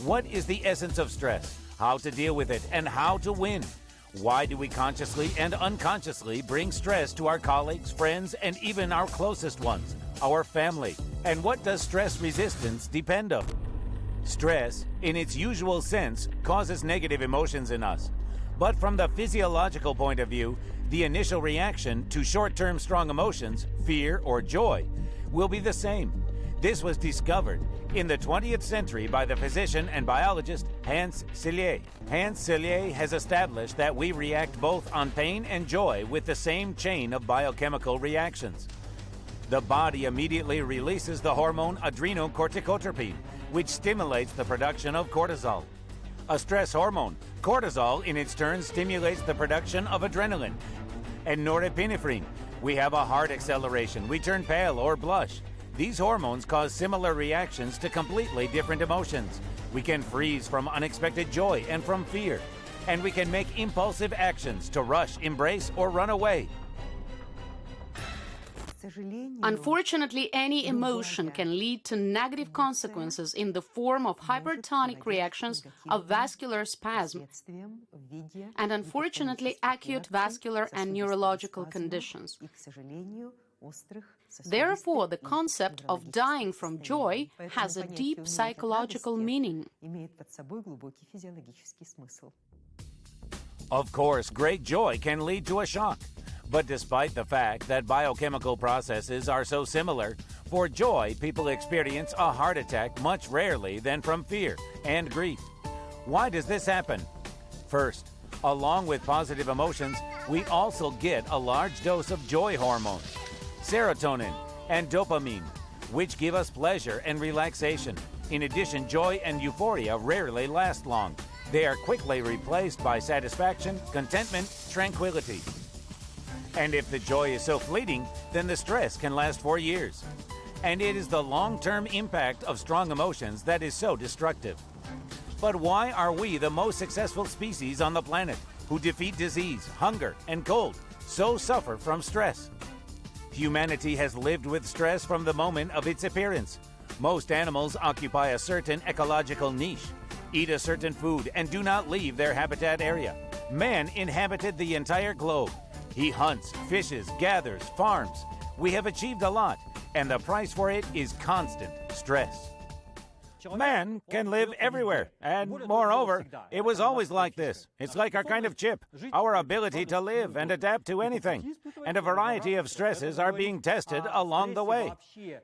What is the essence of stress? How to deal with it and how to win? Why do we consciously and unconsciously bring stress to our colleagues, friends, and even our closest ones, our family? And what does stress resistance depend on? Stress, in its usual sense, causes negative emotions in us. But from the physiological point of view, the initial reaction to short-term strong emotions, fear or joy, will be the same. This was discovered in the 20th century by the physician and biologist Hans Selye. Hans Selye has established that we react both on pain and joy with the same chain of biochemical reactions. The body immediately releases the hormone adrenocorticotropin, which stimulates the production of cortisol, a stress hormone. Cortisol, in its turn, stimulates the production of adrenaline and norepinephrine. We have a heart acceleration. We turn pale or blush. These hormones cause similar reactions to completely different emotions. We can freeze from unexpected joy and from fear. And we can make impulsive actions to rush, embrace, or run away. Unfortunately, any emotion can lead to negative consequences in the form of hypertonic reactions of vascular spasm and, unfortunately, acute vascular and neurological conditions. Therefore, the concept of dying from joy has a deep psychological meaning. Of course, great joy can lead to a shock. But despite the fact that biochemical processes are so similar, for joy, people experience a heart attack much rarely than from fear and grief. Why does this happen? First, along with positive emotions, we also get a large dose of joy hormones, serotonin and dopamine, which give us pleasure and relaxation. In addition, joy and euphoria rarely last long. They are quickly replaced by satisfaction, contentment, tranquility. And if the joy is so fleeting, then the stress can last for years. And it is the long-term impact of strong emotions that is so destructive. But why are we the most successful species on the planet who defeat disease, hunger, and cold so suffer from stress? Humanity has lived with stress from the moment of its appearance. Most animals occupy a certain ecological niche, eat a certain food, and do not leave their habitat area. Man inhabited the entire globe. He hunts, fishes, gathers, farms. We have achieved a lot, and the price for it is constant stress. Man can live everywhere, and moreover, it was always like this. It's like our kind of chip, our ability to live and adapt to anything, and a variety of stresses are being tested along the way.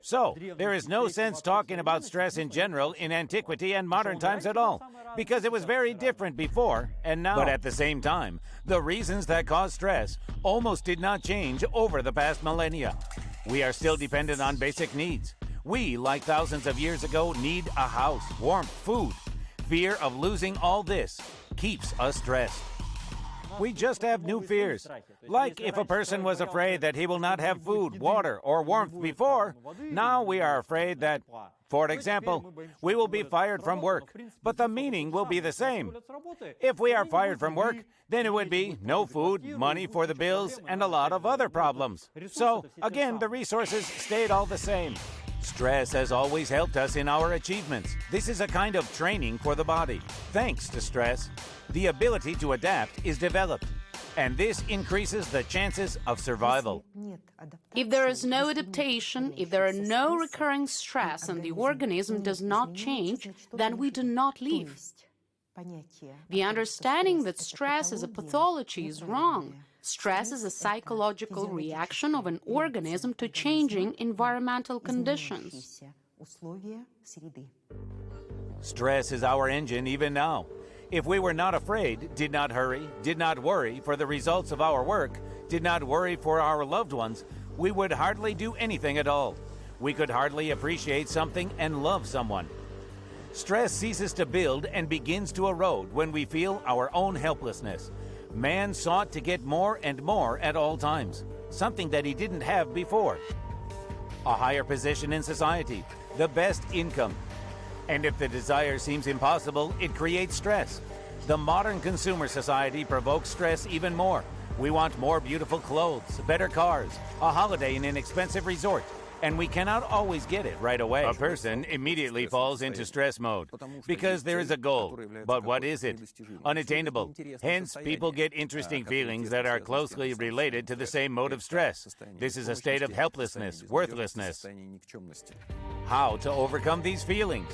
So, there is no sense talking about stress in general in antiquity and modern times at all, because it was very different before and now. But at the same time, the reasons that cause stress almost did not change over the past millennia. We are still dependent on basic needs. We, like thousands of years ago, need a house, warmth, food. Fear of losing all this keeps us stressed. We just have new fears. Like if a person was afraid that he will not have food, water, or warmth before, now we are afraid that, for example, we will be fired from work, but the meaning will be the same. If we are fired from work, then it would be no food, money for the bills, and a lot of other problems. So, again, the resources stayed all the same. Stress has always helped us in our achievements. This is a kind of training for the body. Thanks to stress, the ability to adapt is developed, and this increases the chances of survival. If there is no adaptation, if there are no recurring stress and the organism does not change, then we do not live. The understanding that stress is a pathology is wrong. Stress is a psychological reaction of an organism to changing environmental conditions. Stress is our engine even now. If we were not afraid, did not hurry, did not worry for the results of our work, did not worry for our loved ones, we would hardly do anything at all. We could hardly appreciate something and love someone. Stress ceases to build and begins to erode when we feel our own helplessness. Man sought to get more and more at all times, something that he didn't have before. A higher position in society, the best income. And if the desire seems impossible, it creates stress. The modern consumer society provokes stress even more. We want more beautiful clothes, better cars, a holiday in an expensive resort. and we cannot always get it right away. A person immediately falls into stress mode because there is a goal. But what is it? Unattainable. Hence, people get interesting feelings that are closely related to the same mode of stress. This is a state of helplessness, worthlessness. How to overcome these feelings?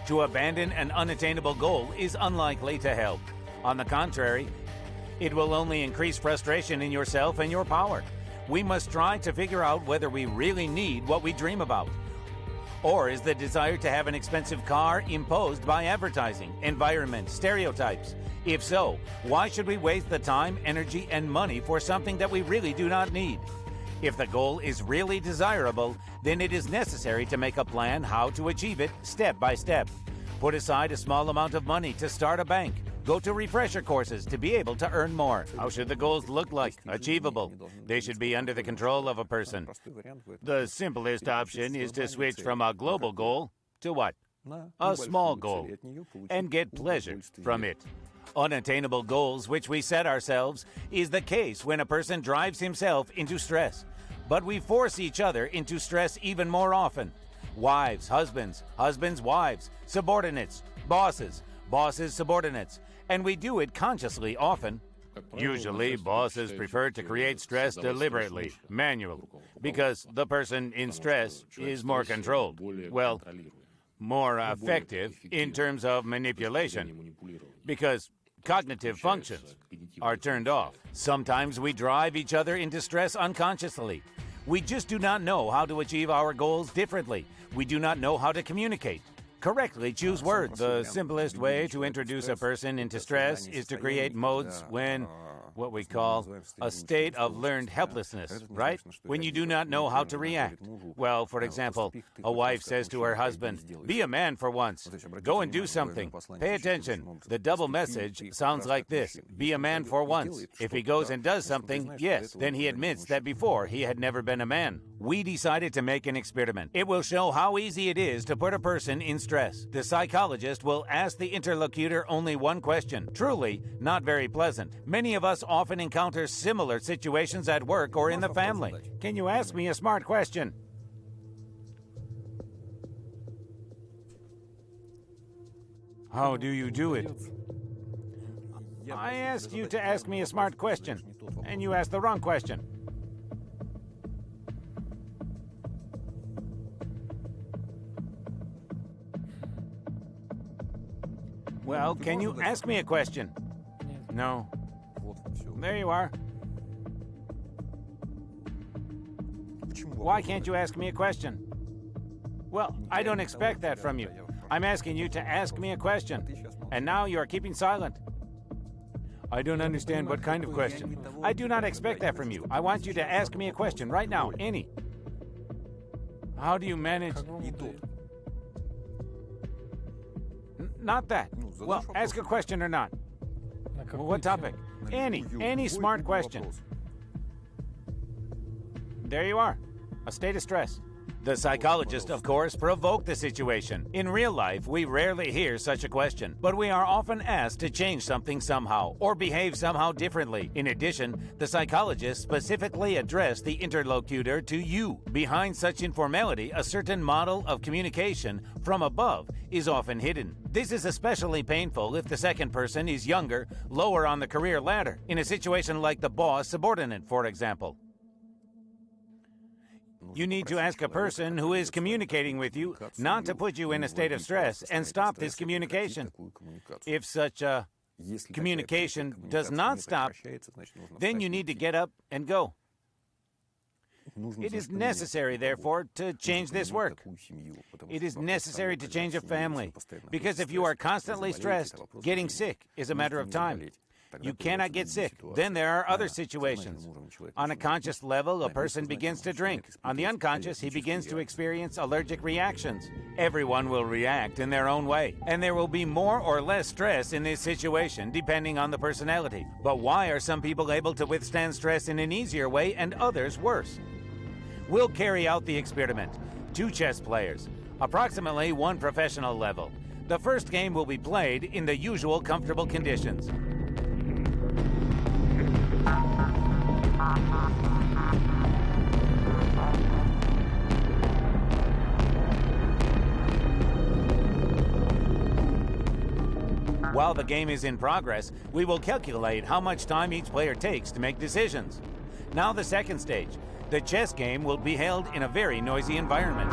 To abandon an unattainable goal is unlikely to help. On the contrary, it will only increase frustration in yourself and your power. We must try to figure out whether we really need what we dream about. Or is the desire to have an expensive car imposed by advertising, environment, stereotypes? If so, why should we waste the time, energy, and money for something that we really do not need? If the goal is really desirable, then it is necessary to make a plan how to achieve it step by step. Put aside a small amount of money to start a bank. Go to refresher courses to be able to earn more. How should the goals look like? Achievable. They should be under the control of a person. The simplest option is to switch from a global goal to what? A small goal, and get pleasure from it. Unattainable goals which we set ourselves is the case when a person drives himself into stress. But we force each other into stress even more often. Wives, husbands, husbands, wives, subordinates, bosses, bosses, subordinates. And we do it consciously often. Usually, bosses prefer to create stress deliberately, manually, because the person in stress is more controlled. Well, more effective in terms of manipulation, because cognitive functions are turned off. Sometimes we drive each other into stress unconsciously. We just do not know how to achieve our goals differently. We do not know how to communicate. Correctly choose words. The simplest way to introduce a person into stress is to create modes when what we call a state of learned helplessness, right? When you do not know how to react. Well, for example, a wife says to her husband, "Be a man for once. Go and do something." Pay attention. The double message sounds like this: be a man for once. If he goes and does something, yes, then he admits that before he had never been a man. We decided to make an experiment. It will show how easy it is to put a person in stress. The psychologist will ask the interlocutor only one question. Truly, not very pleasant. Many of us often encounter similar situations at work or in the family. Can you ask me a smart question? How do you do it? I asked you to ask me a smart question, and you asked the wrong question. Well, can you ask me a question? No. There you are. Why can't you ask me a question? Well, I don't expect that from you. I'm asking you to ask me a question, and now you are keeping silent. I don't understand what kind of question. I do not expect that from you. I want you to ask me a question right now, any. How do you manage? Not that. Well, ask a question or not. What topic? Any smart question. There you are. A state of stress. The psychologist, of course, provoked the situation. In real life, we rarely hear such a question, but we are often asked to change something somehow or behave somehow differently. In addition, the psychologist specifically addressed the interlocutor to you. Behind such informality, a certain model of communication from above is often hidden. This is especially painful if the second person is younger, lower on the career ladder, in a situation like the boss-subordinate, for example. You need to ask a person who is communicating with you not to put you in a state of stress and stop this communication. If such a communication does not stop, then you need to get up and go. It is necessary, therefore, to change this work. It is necessary to change a family, because if you are constantly stressed, getting sick is a matter of time. You cannot get sick. Then there are other situations. On a conscious level, a person begins to drink. On the unconscious, he begins to experience allergic reactions. Everyone will react in their own way, and there will be more or less stress in this situation, depending on the personality. But why are some people able to withstand stress in an easier way and others worse? We'll carry out the experiment. 2 chess players, approximately 1 professional level. The first game will be played in the usual comfortable conditions. While the game is in progress, we will calculate how much time each player takes to make decisions. Now the second stage. The chess game will be held in a very noisy environment.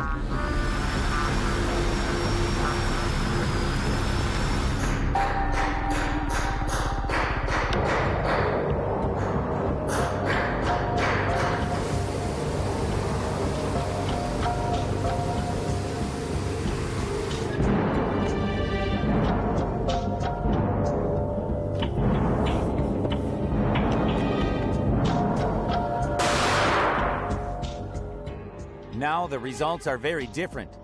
Now the results are very different.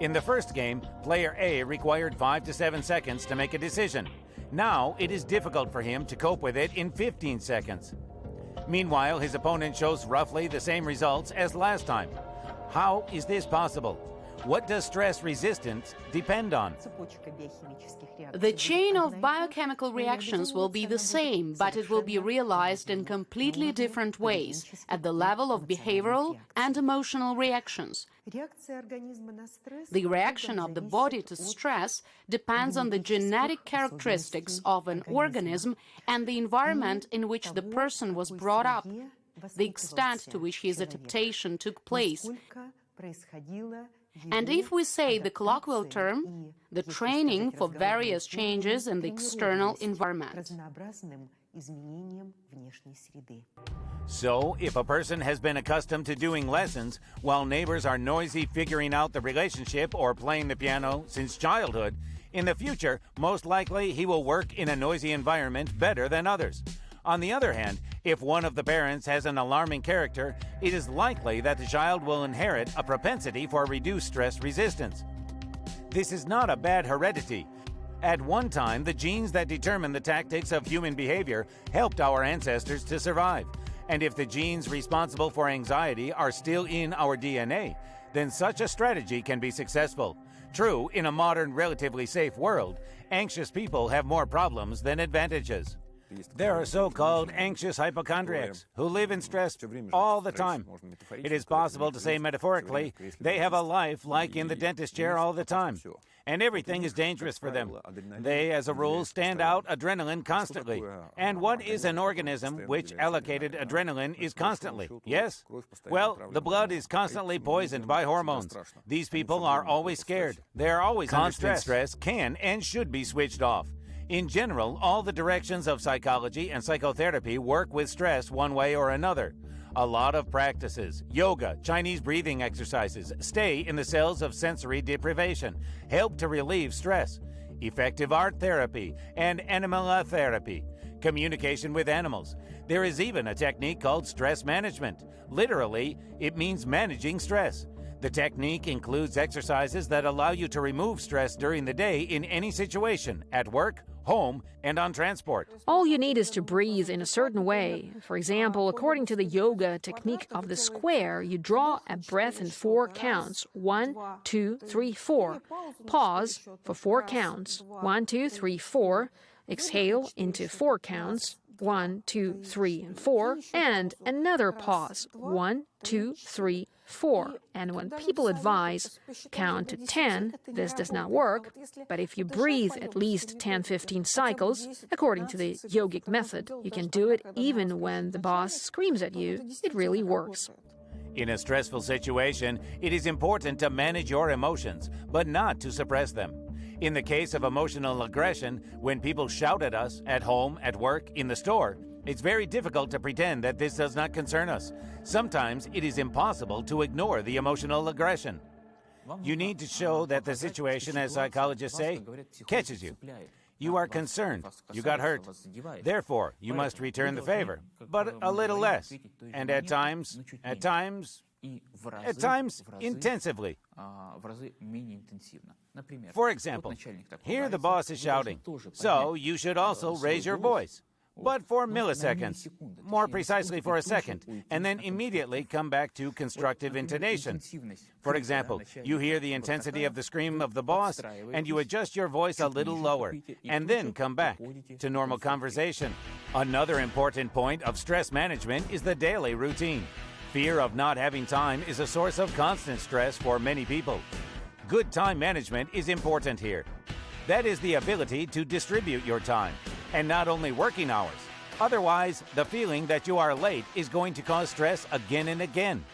In the first game, player A required 5 to 7 seconds to make a decision. Now it is difficult for him to cope with it in 15 seconds. Meanwhile, his opponent shows roughly the same results as last time. How is this possible? What does stress resistance depend on? The chain of biochemical reactions will be the same, but it will be realized in completely different ways at the level of behavioral and emotional reactions. The reaction of the body to stress depends on the genetic characteristics of an organism and the environment in which the person was brought up, the extent to which his adaptation took place. And if we say the colloquial term, the training for various changes in the external environment. So, if a person has been accustomed to doing lessons while neighbors are noisy figuring out the relationship or playing the piano since childhood, in the future, most likely he will work in a noisy environment better than others. On the other hand, if one of the parents has an alarming character, it is likely that the child will inherit a propensity for reduced stress resistance. This is not a bad heredity. At one time, the genes that determine the tactics of human behavior helped our ancestors to survive. And if the genes responsible for anxiety are still in our DNA, then such a strategy can be successful. True, in a modern, relatively safe world, anxious people have more problems than advantages. There are so-called anxious hypochondriacs who live in stress all the time. It is possible to say metaphorically, they have a life like in the dentist chair all the time, and everything is dangerous for them. They, as a rule, stand out adrenaline constantly. And what is an organism which allocated adrenaline is constantly? Yes? Well, the blood is constantly poisoned by hormones. These people are always scared. They are always under stress. Constant stress can and should be switched off. In general, all the directions of psychology and psychotherapy work with stress one way or another. A lot of practices, yoga, Chinese breathing exercises, stay in the cells of sensory deprivation, help to relieve stress. Effective art therapy and animal therapy, communication with animals. There is even a technique called stress management. Literally, it means managing stress. The technique includes exercises that allow you to remove stress during the day in any situation, at work, home, and on transport. All you need is to breathe in a certain way. For example, according to the yoga technique of the square, you draw a breath in 4 counts. 1, 2, 3, 4. Pause for 4 counts. 1, 2, 3, 4. Exhale into 4 counts. 1, 2, 3, and 4. And another pause. 1, 2, 3, 4. And when people advise count to 10, this does not work. But if you breathe at least 10-15 cycles, according to the yogic method, you can do it even when the boss screams at you. It really works. In a stressful situation, it is important to manage your emotions, but not to suppress them. In the case of emotional aggression, when people shout at us, at home, at work, in the store, it's very difficult to pretend that this does not concern us. Sometimes it is impossible to ignore the emotional aggression. You need to show that the situation, as psychologists say, catches you. You are concerned. You got hurt. Therefore, you must return the favor, but a little less. And at times, intensively. For example, here the boss is shouting, so you should also raise your voice. But for milliseconds, more precisely for a second, and then immediately come back to constructive intonation. For example, you hear the intensity of the scream of the boss, and you adjust your voice a little lower, and then come back to normal conversation. Another important point of stress management is the daily routine. Fear of not having time is a source of constant stress for many people. Good time management is important here. That is the ability to distribute your time, and not only working hours. Otherwise, the feeling that you are late is going to cause stress again and again.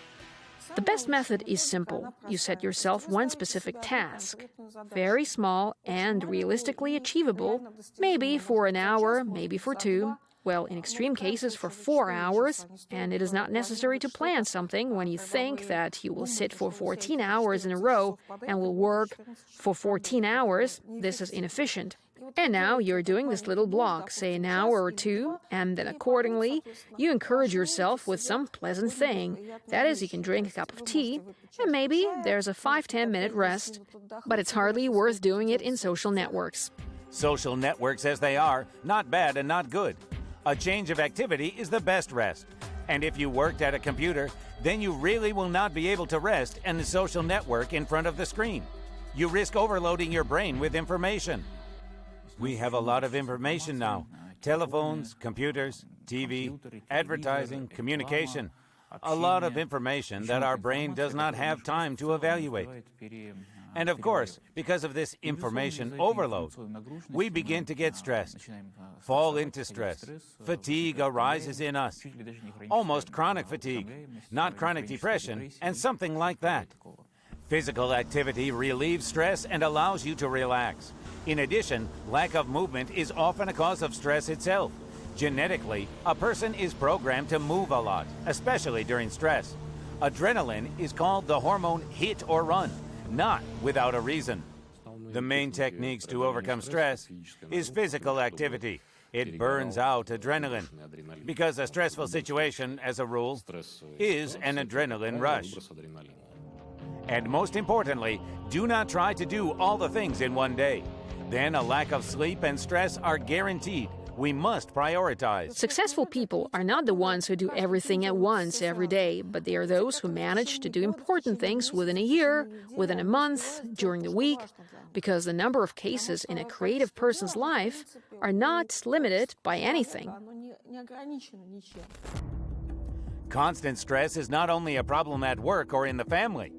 The best method is simple. You set yourself one specific task, very small and realistically achievable, maybe for an hour, maybe for 2, well, in extreme cases for 4 hours, and it is not necessary to plan something when you think that you will sit for 14 hours in a row and will work for 14 hours. This is inefficient. And now you're doing this little block, say an hour or 2, and then accordingly, you encourage yourself with some pleasant thing. That is, you can drink a cup of tea, and maybe there's a 5-10 minute rest, but it's hardly worth doing it in social networks. Social networks as they are, not bad and not good. A change of activity is the best rest. And if you worked at a computer, then you really will not be able to rest in the social network in front of the screen. You risk overloading your brain with information. We have a lot of information now. Telephones, computers, TV, advertising, communication. A lot of information that our brain does not have time to evaluate. And of course, because of this information overload, we begin to get stressed, fall into stress. Fatigue arises in us, almost chronic fatigue, not chronic depression, and something like that. Physical activity relieves stress and allows you to relax. In addition, lack of movement is often a cause of stress itself. Genetically, a person is programmed to move a lot, especially during stress. Adrenaline is called the hormone hit or run, not without a reason. The main techniques to overcome stress is physical activity. It burns out adrenaline, because a stressful situation, as a rule, is an adrenaline rush. And most importantly, do not try to do all the things in one day. Then a lack of sleep and stress are guaranteed. We must prioritize. Successful people are not the ones who do everything at once every day, but they are those who manage to do important things within a year, within a month, during the week, because the number of cases in a creative person's life are not limited by anything. Constant stress is not only a problem at work or in the family.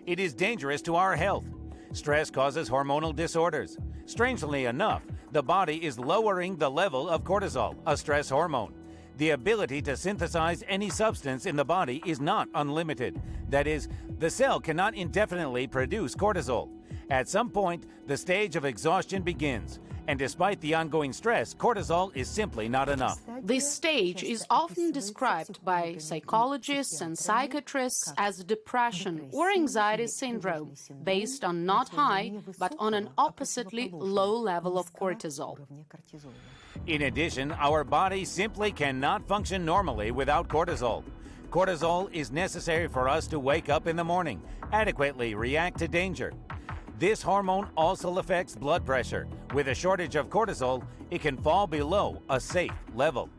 It is dangerous to our health. Stress causes hormonal disorders. Strangely enough, the body is lowering the level of cortisol, a stress hormone. The ability to synthesize any substance in the body is not unlimited. That is, the cell cannot indefinitely produce cortisol. At some point, the stage of exhaustion begins, and despite the ongoing stress, cortisol is simply not enough. This stage is often described by psychologists and psychiatrists as depression or anxiety syndrome, based on not high, but on an oppositely low level of cortisol. In addition, our body simply cannot function normally without cortisol. Cortisol is necessary for us to wake up in the morning, adequately react to danger. This hormone also affects blood pressure. With a shortage of cortisol, it can fall below a safe level.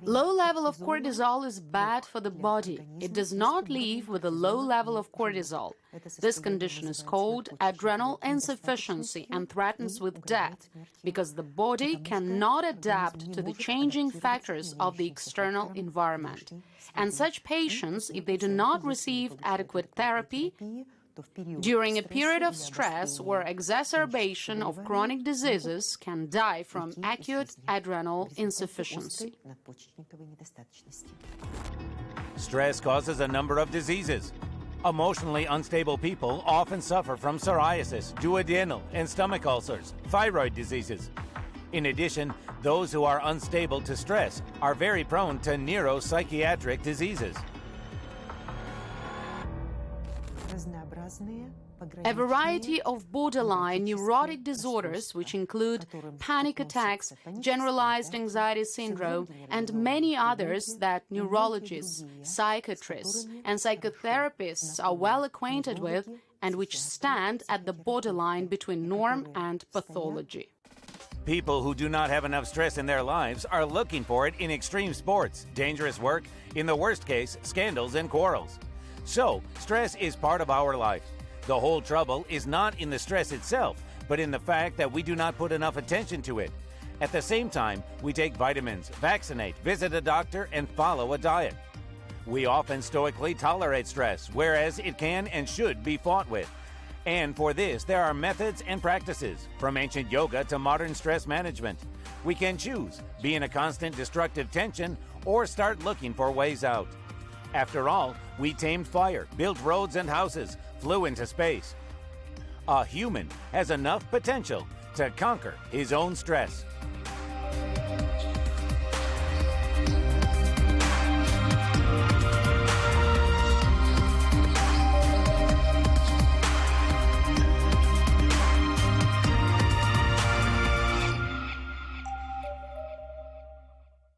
Low level of cortisol is bad for the body. It does not leave with a low level of cortisol. This condition is called adrenal insufficiency and threatens with death because the body cannot adapt to the changing factors of the external environment. And such patients, if they do not receive adequate therapy, during a period of stress or exacerbation of chronic diseases, can die from acute adrenal insufficiency. Stress causes a number of diseases. Emotionally unstable people often suffer from psoriasis, duodenal and stomach ulcers, thyroid diseases. In addition, those who are unstable to stress are very prone to neuropsychiatric diseases. A variety of borderline neurotic disorders, which include panic attacks, generalized anxiety syndrome, and many others that neurologists, psychiatrists, and psychotherapists are well acquainted with, and which stand at the borderline between norm and pathology. People who do not have enough stress in their lives are looking for it in extreme sports, dangerous work, in the worst case, scandals and quarrels. So, stress is part of our life. The whole trouble is not in the stress itself, but in the fact that we do not put enough attention to it. At the same time, we take vitamins, vaccinate, visit a doctor, and follow a diet. We often stoically tolerate stress, whereas it can and should be fought with. And for this, there are methods and practices, from ancient yoga to modern stress management. We can choose, be in a constant destructive tension, or start looking for ways out. After all, we tamed fire, built roads and houses, flew into space. A human has enough potential to conquer his own stress.